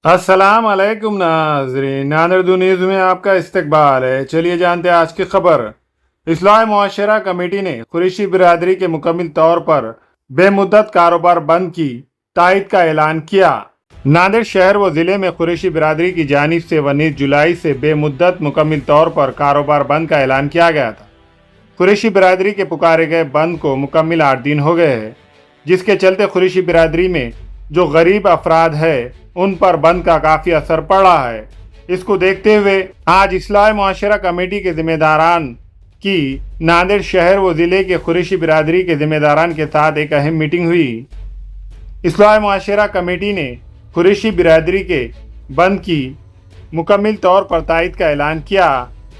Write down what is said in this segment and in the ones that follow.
अस्सलाम वालेकुम नाज़रीन, नादरदू न्यूज़ में आपका इस्तकबाल है। चलिए जानते हैं आज की खबर। इस्लाह मुआशरा कमेटी ने कुरैशी बिरादरी के मुकम्मल तौर पर बेमुद्दत कारोबार बंद की तायद का ऐलान किया। नांदेड़ शहर व ज़िले में कुरैशी बिरादरी की जानिब से 19 जुलाई से बेमुद्दत मुकम्मल तौर पर कारोबार बंद का ऐलान किया गया था। कुरैशी बिरादरी के पुकारे गए बंद को मुकम्मल 8 दिन हो गए हैं, जिसके चलते कुरैशी बिरादरी में जो गरीब अफराद है उन पर बंद का काफ़ी असर पड़ रहा है। इसको देखते हुए आज इस्लाह मुआशरा कमेटी के जिम्मेदारान की नांदेड़ शहर व ज़िले के कुरैशी बिरादरी के जिम्मेदारान के साथ एक अहम मीटिंग हुई। इस्लाह मुआशरा कमेटी ने कुरैशी बिरादरी के बंद की मुकम्मल तौर पर तायद का ऐलान किया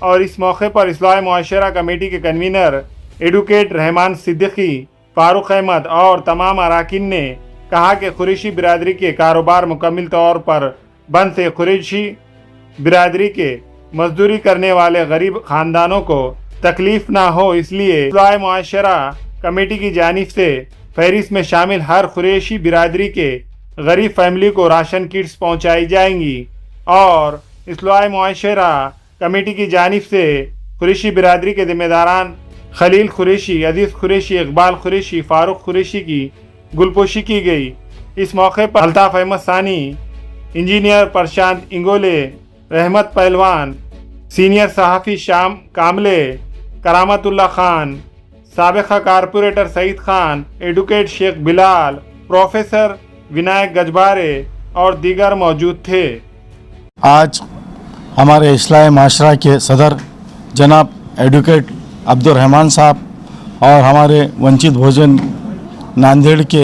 और इस मौके पर इस्लाह मुआशरा कमेटी के कन्वीनर एडवोकेट रहमान सिद्दीकी, फारूक अहमद और तमाम अरकान ने कहा कि कुरैशी बिरादरी के कारोबार मुकम्मल तौर पर बंद से कुरैशी बिरादरी के मजदूरी करने वाले गरीब ख़ानदानों को तकलीफ ना हो, इसलिए इस्लाह मुआशरा कमेटी की जानिब से फहरिस्त में शामिल हर कुरैशी बिरादरी के गरीब फैमिली को राशन किट्स पहुंचाई जाएंगी और इस्लाह मुआशरा कमेटी की जानिब से कुरैशी बिरादरी के जिम्मेदारान खलील कुरैशी, अजीज़ कुरैशी, इकबाल कुरैशी, फारूक कुरैशी की गुलपोशी की गई। इस मौके पर अल्ताफ अहमद सानी, इंजीनियर प्रशांत इंगोले, रहमत पहलवान, सीनियर सहाफ़ी शाम कामले, करामतुल्लाह खान, साबिक़ा corporator Saeed Khan, advocate Sheikh Bilal, professor Vinayak Gajbare और दीगर मौजूद थे। आज हमारे इस्लाह माशरा के सदर जनाब एडवोकेट अब्दुर्रहमान साहब और हमारे वंचित भोजन नांदेड़ के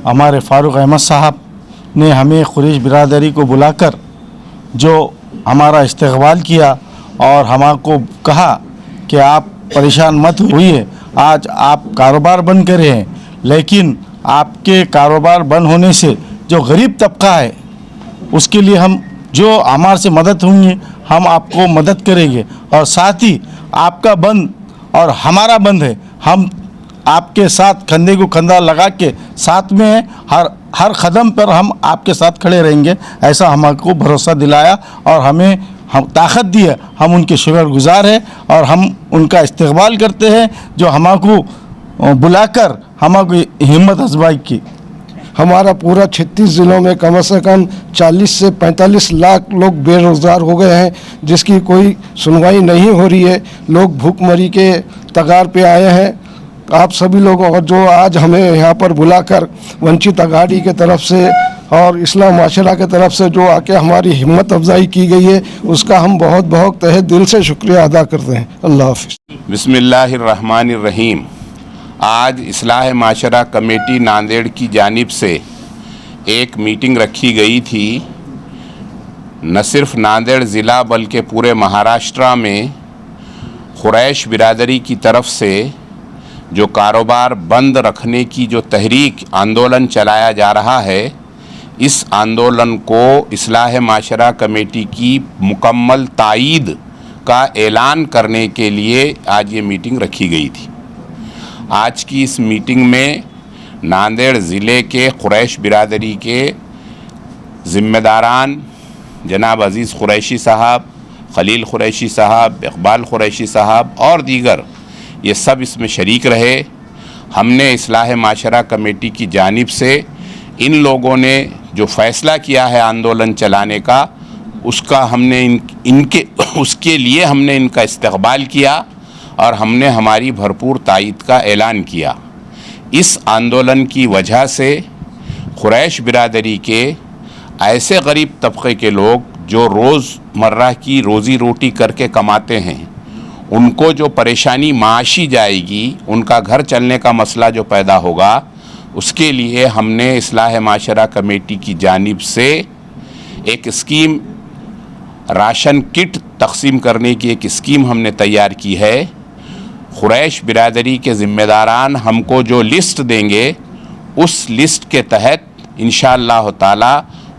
हमारे फारूक अहमद साहब ने हमें कुरैश बिरादरी को बुलाकर जो हमारा इस्तकबाल किया और हमको कहा कि आप परेशान मत होइए, आज आप कारोबार बंद करे हैं, लेकिन आपके कारोबार बंद होने से जो गरीब तबका है उसके लिए हम जो हमारे से मदद होंगी हम आपको मदद करेंगे और साथ ही आपका बंद और हमारा बंद है, हम आपके साथ कंधे को कंधा लगा के साथ में हर कदम पर हम आपके साथ खड़े रहेंगे, ऐसा हमको भरोसा दिलाया और हमें हम ताकत दी है। हम उनके शुक्रगुजार हैं और हम उनका इस्तकबाल करते हैं जो हमको बुलाकर हमको हिम्मत अजमाई की। हमारा पूरा 36 ज़िलों में कम से कम 40 से 45 लाख लोग बेरोज़गार हो गए हैं, जिसकी कोई सुनवाई नहीं हो रही है। लोग भूखमरी के कगार पे आए हैं। आप सभी लोगों और जो आज हमें यहाँ पर बुलाकर वंचित अघाड़ी के तरफ से और इस्लाह मुआशरा के तरफ से जो आके हमारी हिम्मत अफजाई की गई है, उसका हम बहुत बहुत तहे दिल से शुक्रिया अदा करते हैं। अल्लाह हाफ़िज़। बिस्मिल्लाहिर्रहमानिर्रहीम। आज इस्लाह माशरा कमेटी नांदेड़ की जानिब से एक मीटिंग रखी गई थी। न सिर्फ नांदेड़ ज़िला बल्कि पूरे महाराष्ट्र में कुरैश बिरादरी की तरफ से जो कारोबार बंद रखने की जो तहरीक आंदोलन चलाया जा रहा है, इस आंदोलन को इस्लाह माशरा कमेटी की मुकम्मल तायद का ऐलान करने के लिए आज ये मीटिंग रखी गई थी। आज की इस मीटिंग में नांदेड़ ज़िले के कुरैश बिरादरी के ज़िम्मेदारान जनाब अज़ीज़ कुरैशी साहब, खलील कुरैशी साहब, इकबाल कुरैशी साहब और दीगर ये सब इसमें शरीक रहे। हमने इस्लाह माशरा कमेटी की जानिब से इन लोगों ने जो फ़ैसला किया है आंदोलन चलाने का, उसका हमने उसके लिए हमने इनका इस्तकबाल किया और हमने हमारी भरपूर तायद का ऐलान किया। इस आंदोलन की वजह से कुरैश बिरादरी के ऐसे गरीब तबके के लोग जो रोज़मर्रा की रोज़ी रोटी करके कमाते हैं, उनको जो परेशानी माशी जाएगी, उनका घर चलने का मसला जो पैदा होगा, उसके लिए हमने इस्लाह माशरा कमेटी की जानिब से एक स्कीम, राशन किट तकसीम करने की एक स्कीम हमने तैयार की है। कुरैश बिरादरी के ज़िम्मेदारान हमको जो लिस्ट देंगे, उस लिस्ट के तहत इंशाअल्लाह ताला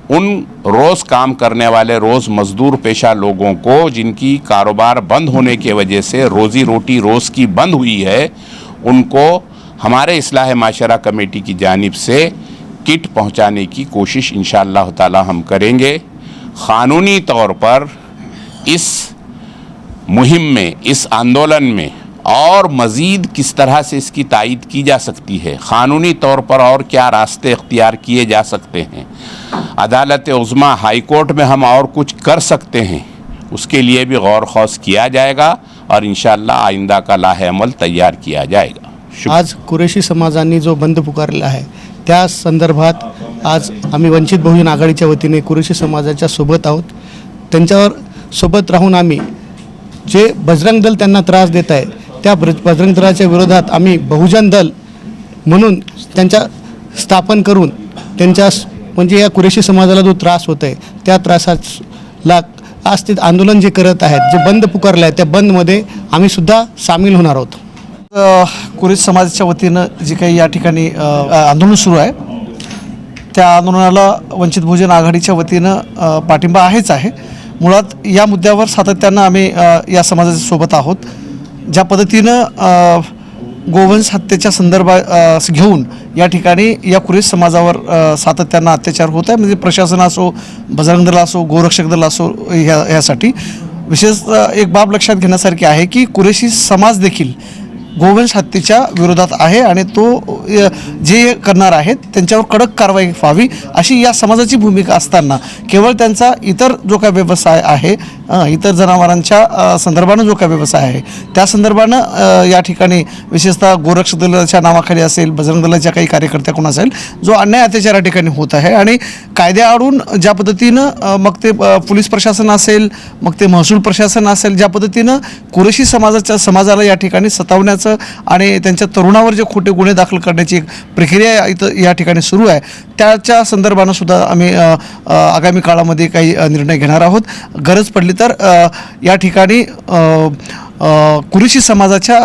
उन रोज़ काम करने वाले रोज़ मज़दूर पेशा लोगों को जिनकी कारोबार बंद होने के वजह से रोज़ी रोटी रोज़ की बंद हुई है, उनको हमारे इस्लाह माशरा कमेटी की जानिब से किट पहुंचाने की कोशिश इंशाअल्लाह ताला हम करेंगे। क़ानूनी तौर पर इस मुहिम में, इस आंदोलन में और मज़ीद किस तरह से इसकी तायीद की जा सकती है, क़ानूनी तौर पर और क्या रास्ते इख्तियार किए जा सकते हैं, अदालत उज़्मा हाई कोर्ट में हम और कुछ कर सकते हैं, उसके लिए भी गौर खौस किया जाएगा और इंशाअल्लाह आइंदा का लाहे अमल तैयार किया जाएगा। आज कुरेशी समाजांनी जो बंद पुकारला आहे त्या संदर्भात आज आम्ही वंचित बहुजन आघाडीच्या वतीने कुरेशी समाजाच्या सोबत आहोत। त्यांच्यावर सोबत राहून आम्ही जे बजरंग दल त्यांना त्रास देत आहे त्या बजरंग दलाच्या विरोधात आम्ही बहुजन दल म्हणून त्यांच्या स्थापन करून त्यांच्या म्हणजे या कुरेशी समाजाला जो त्रास होत आहे त्या त्रासाला आज ते आंदोलन जे करत आहेत, जे बंद पुकारलं आहे त्या बंदमध्ये आम्ही सुद्धा सामील होणार आहोत। कुरेश समाजाच्या वतीनं जे काही या ठिकाणी आंदोलन सुरू आहे त्या आंदोलनाला वंचित बहुजन आघाडीच्या वतीनं पाठिंबा आहे। मुळात या मुद्द्यावर सातत्यानं आम्ही या समाजाच्या सोबत आहोत। ज्या पद्धतीनं गोवंश हत्येच्या संदर्भात घेऊन या ठिकाणी या कुरेश समाजावर सातत्यानं अत्याचार होत आहे, म्हणजे प्रशासन असो, बजरंग दल असो, गोरक्षक दल असो, ह्यासाठी विशेष एक बाब लक्षात घेण्यासारखी आहे की कुरेशी समाज देखील गोवंश हत्येच्या विरोधात आहे आणि तो जे करणार आहेत त्यांच्यावर कडक कारवाई व्हावी अशी या समाजाची भूमिका असताना केवळ त्यांचा इतर जो काय व्यवसाय आहे, इतर जनावरांच्या संदर्भानं जो काय व्यवसाय आहे त्या संदर्भानं या ठिकाणी विशेषतः गोरक्षक दलाच्या नावाखाली असेल, बजरंग दलाच्या काही कार्यकर्त्याकडून असेल जो अन्याय अत्याचार या ठिकाणी होत आहे आणि कायद्याआडून ज्या पद्धतीनं मग ते पोलीस प्रशासन असेल, मग ते महसूल प्रशासन असेल, ज्या पद्धतीनं कुरेशी समाजाला या ठिकाणी सतावण्याचं आणि त्यांच्या तरुणावर जे खोटे गुन्हे दाखल करण्याची एक प्रक्रिया इथं या ठिकाणी सुरू आहे त्याच्या संदर्भानं सुद्धा आम्ही आगामी काळामध्ये काही निर्णय घेणार आहोत। गरज पडली तर या ठिकाणी कुरेशी समाजाच्या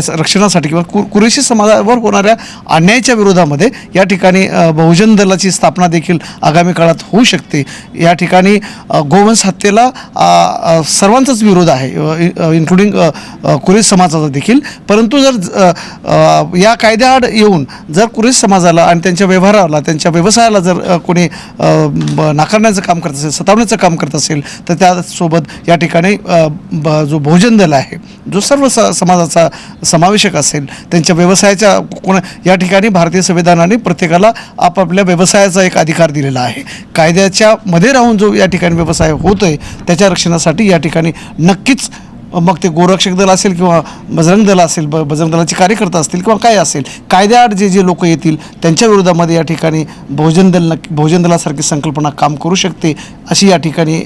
रक्षणासाठी किंवा कुरेशी समाजावर होणाऱ्या अन्यायाच्या विरोधामध्ये या ठिकाणी बहुजन दलाची स्थापना देखील आगामी काळात होऊ शकते। या ठिकाणी गोवंश हत्येला सर्वांचाच विरोध आहे, इन्क्लुडिंग कुरेश समाजाचा देखील, परंतु जर या कायद्याआड येऊन जर कुरेश समाजाला आणि त्यांच्या व्यवहाराला, त्यांच्या व्यवसायाला जर कोणी नाकारण्याचं काम करत असेल, सतावण्याचं काम करत असेल तर त्यासोबत या ठिकाणी जो बहुजन दल आहे, जो सर्व समाजाचा समावेशक असेल, त्यांच्या व्यवसायाच्या या ठिकाणी भारतीय संविधानाने प्रत्येकाला आपापल्या व्यवसायाचा एक अधिकार दिलेला आहे। कायद्याच्या मध्ये राहून जो या ठिकाणी व्यवसाय होतोय त्याच्या रक्षणासाठी या ठिकाणी नक्कीच मग ते गोरक्षक दल असेल किंवा बजरंग दल असेल, बजरंग दलाचे कार्यकर्ते असतील किंवा काय असेल, कायद्याआड जे लोक येतील त्यांच्या विरोधामध्ये या ठिकाणी बहुजन दलासारखी संकल्पना काम करू शकते अशी या ठिकाणी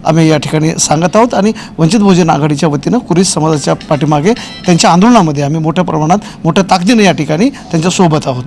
आम्ही या ठिकाणी सांगत आहोत आणि वंचित बहुजन आघाडीच्या वतीनं कुरेश समाजाच्या पाठीमागे त्यांच्या आंदोलनामध्ये आम्ही मोठ्या प्रमाणात, मोठ्या ताकदीने या ठिकाणी त्यांच्यासोबत आहोत।